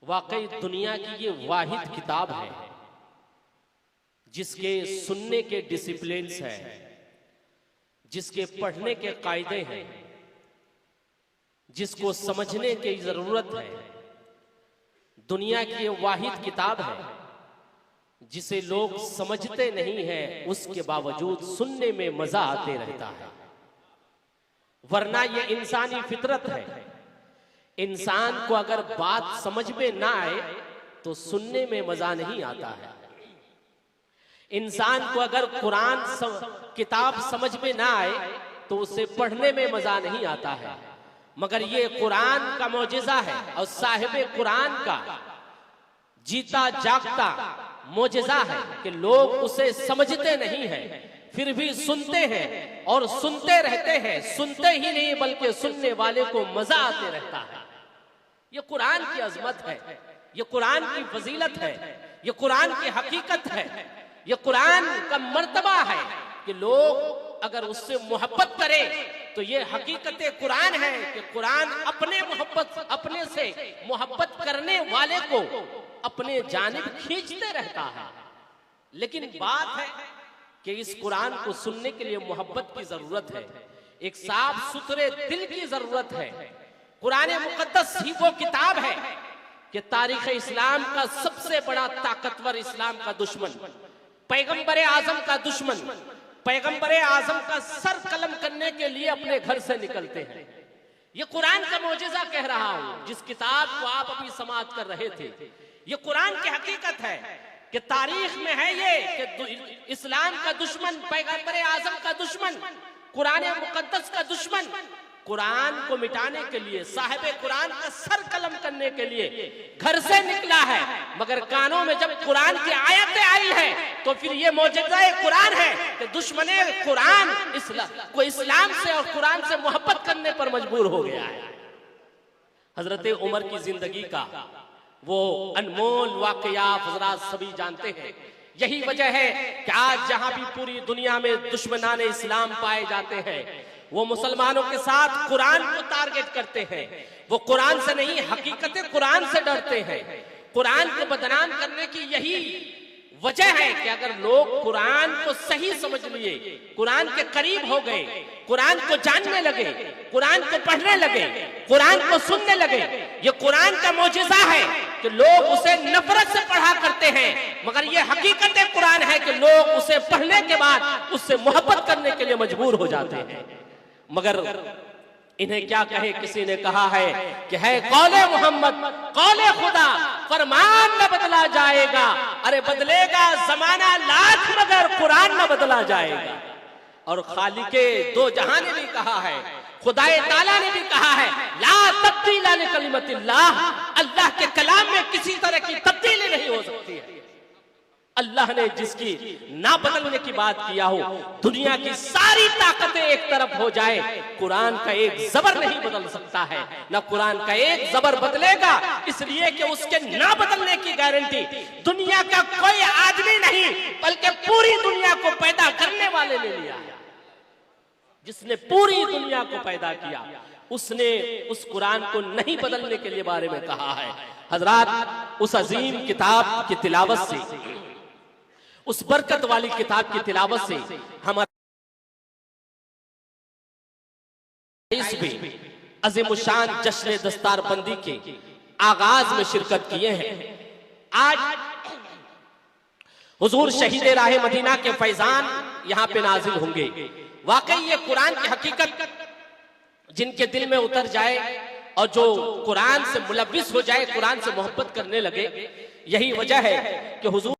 वाकई दुनिया की ये वाहिद किताब है जिसके सुनने के डिसिप्लिन्स हैं, जिसके पढ़ने के कायदे हैं, जिसको समझने की जरूरत है। दुनिया की ये वाहिद किताब है जिसे लोग समझते नहीं हैं, उसके बावजूद सुनने में मजा आते रहता है। वरना ये इंसानी फितरत है। इंसान को अगर बात समझ में ना आए तो सुनने में मजा नहीं आता है। इंसान को अगर कुरान किताब समझ में ना आए तो उसे पढ़ने में मजा नहीं आता है। मगर ये कुरान का मौजिज़ा है और साहिबे कुरान का जीता जागता मौजिज़ा है कि लोग उसे समझते नहीं हैं, फिर भी सुनते हैं और सुनते रहते हैं। सुनते ही नहीं बल्कि सुनने वाले को मजा आते रहता है। ये कुरान की अजमत है, ये कुरान की फजीलत है, ये कुरान की हकीकत है, ये कुरान का मर्तबा है कि लोग अगर उससे मोहब्बत करें तो ये हकीकत कुरान है कि कुरान अपने से मोहब्बत करने वाले को अपने जानिब खींचते रहता है। लेकिन बात है कि इस कुरान को सुनने के लिए मोहब्बत की जरूरत है, एक साफ सुथरे दिल की जरूरत है। कुरान मुकद्दस ही वो किताब है कि तारीख इस्लाम का सबसे बड़ा ताकतवर इस्लाम का दुश्मन, पैगंबर आजम का दुश्मन, पैगंबर आजम का सर कलम करने के लिए अपने घर से निकलते हैं। ये कुरान का मौजिज़ा कह रहा हूं, जिस किताब को आप अभी समाअत कर रहे थे। ये कुरान की हकीकत है कि तारीख में है ये कि इस्लाम का दुश्मन, पैगंबर आजम का दुश्मन, कुरान मुकद्दस का दुश्मन कुरान को मिटाने के लिए, साहिबे कुरान का सर कलम करने के लिए घर से निकला है। मगर कानों में जब कुरान की आयतें आई है तो फिर ये मौजूदा कुरान है कि दुश्मने कुरान इस्लाम से और कुरान से मोहब्बत करने पर मजबूर हो गया है। हजरत उमर की जिंदगी का वो अनमोल वाकया हजरात सभी जानते हैं। यही वजह है कि आज जहां भी पूरी दुनिया में दुश्मनाने इस्लाम पाए जाते हैं वो मुसलमानों के साथ कुरान को टारगेट करते हैं। वो कुरान से नहीं, हकीकत कुरान से डरते हैं। कुरान को बदनाम करने की यही वजह है कि अगर लोग कुरान को सही समझ लिए, कुरान के करीब हो गए, कुरान को जानने लगे, कुरान को पढ़ने लगे, कुरान को सुनने लगे, ये कुरान का मौजिज़ा है कि लोग उसे नफरत से पढ़ा करते हैं। मगर ये हकीकत कुरान है कि लोग उसे पढ़ने के बाद उससे मोहब्बत करने के लिए मजबूर हो जाते हैं। मगर इन्हें क्या कहे, किसी ने कहा है कि है कौले मोहम्मद कौले खुदा, फरमान न बदला जाएगा। अरे बदलेगा जमाना लाख मगर कुरान न बदला जाएगा। और खालिके दो जहां ने भी कहा है, खुदाए ताला ने भी कहा है, ला तब्दीला लिकलिमतिल्लाह, अल्लाह के कलाम में किसी तरह की तब्दीली नहीं हो सकती है। अल्लाह ने जिसकी ना बदलने की बात किया हो, दुनिया की सारी ताकतें एक तरफ हो जाए, कुरान का एक जबर नहीं बदल सकता है। ना कुरान का एक जबर बदलेगा, इसलिए कि उसके ना बदलने की गारंटी दुनिया का कोई आदमी नहीं बल्कि पूरी दुनिया को पैदा करने वाले ने लिया है। जिसने पूरी दुनिया को पैदा किया उसने उस कुरान को नहीं बदलने के लिए बारे में कहा है। हजरात, उस अजीम किताब की तिलावत से, उस बरकत वाली किताब की तिलावत से हमारे अज़ीमुशान जश्न दस्तारबंदी के आगाज में शिरकत किए हैं। आज हुजूर शहीद राह मदीना के फैजान यहाँ पे नाजिल होंगे। वाकई ये कुरान की हकीकत जिनके दिल में उतर जाए और जो कुरान से मुलव्विस हो जाए, कुरान से मोहब्बत करने लगे, यही वजह है कि हुजूर